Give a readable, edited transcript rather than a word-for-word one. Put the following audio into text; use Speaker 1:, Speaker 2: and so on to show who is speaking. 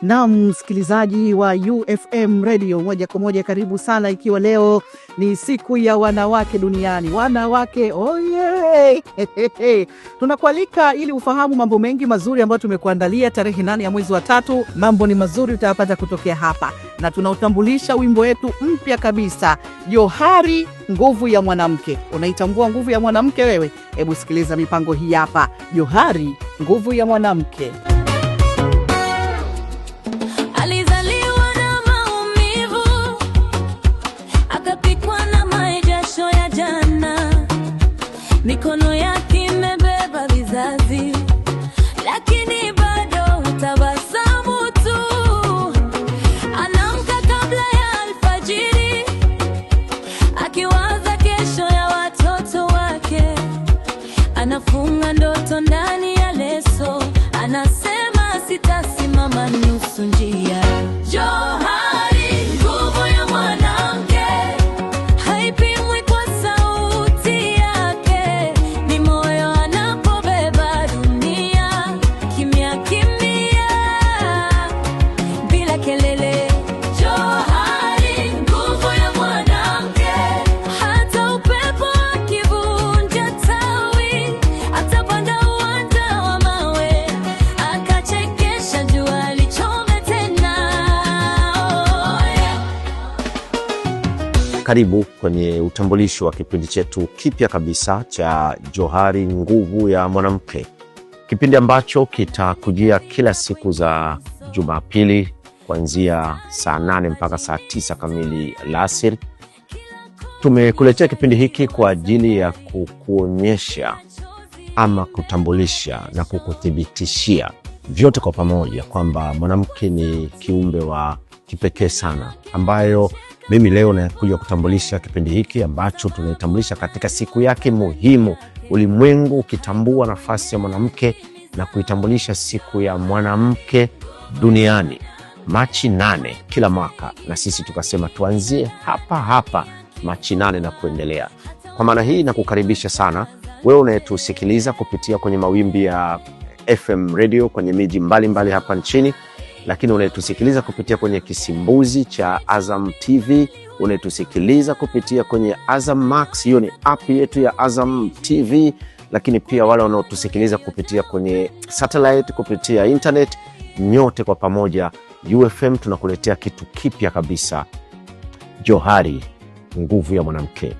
Speaker 1: Na msikilizaji wa UFM Radio moja kwa moja, karibu sana, ikiwa leo ni siku ya wanawake duniani. Wanawake oye! Tunakualika ili ufahamu mambo mengi mazuri ambayo tumekuandalia tarehe 8 ya mwezi wa 3. Mambo ni mazuri utayapata kutokea hapa, na tunautambulisha wimbo wetu mpya kabisa, Johari nguvu ya mwanamke. Unaitambua nguvu ya mwanamke wewe? Hebu sikiliza mipango hii hapa, Johari nguvu ya mwanamke.
Speaker 2: Mikono yake imebeba vizazi, lakini bado tabasamu tu. Anaamka kabla ya alfajiri, akiwaza kesho ya watoto wake. Anafunga ndoto ndani ya leso, anasema sitasimama nusu njia. Johari nguvu ya mwanamke, haipimwi kwa sauti yake. Ni moyo anapobeba dunia, kimya kimya, bila kelele. Johari nguvu ya mwanamke, hata upepo akivunja tawi, atapanda uwanja wa mawe, akachekesha jua lichome tena.
Speaker 3: Karibu kwenye utambulisho wa kipindi chetu kipya kabisa cha Johari nguvu ya mwanamke, kipindi ambacho kitakujia kila siku za Jumapili kuanzia saa 8 mpaka saa 9 kamili alasiri. Tumekuletea kipindi hiki kwa ajili ya kukuonyesha ama kutambulisha na kukuthibitishia vyote kwa pamoja kwamba mwanamke ni kiumbe wa kipekee sana, ambayo mimi leo nakuja kutambulisha kipindi hiki ambacho tunaitambulisha katika siku yake muhimu, ulimwengu ukitambua nafasi ya mwanamke na kuitambulisha siku ya mwanamke duniani Machi 8 kila mwaka, na sisi tukasema tuanzie hapa Machi 8 na kuendelea. Kwa maana hii nakukaribisha sana wewe unayetusikiliza kupitia kwenye mawimbi ya FM radio kwenye miji mbalimbali hapa nchini, lakini unayetusikiliza kupitia kwenye kisimbuzi cha Azam TV, unayetusikiliza kupitia kwenye Azam Max, hiyo ni app yetu ya Azam TV, lakini pia wale wanaotusikiliza kupitia kwenye satellite, kupitia internet, nyote kwa pamoja UFM tunakuletea kitu kipya kabisa, Johari nguvu ya mwanamke.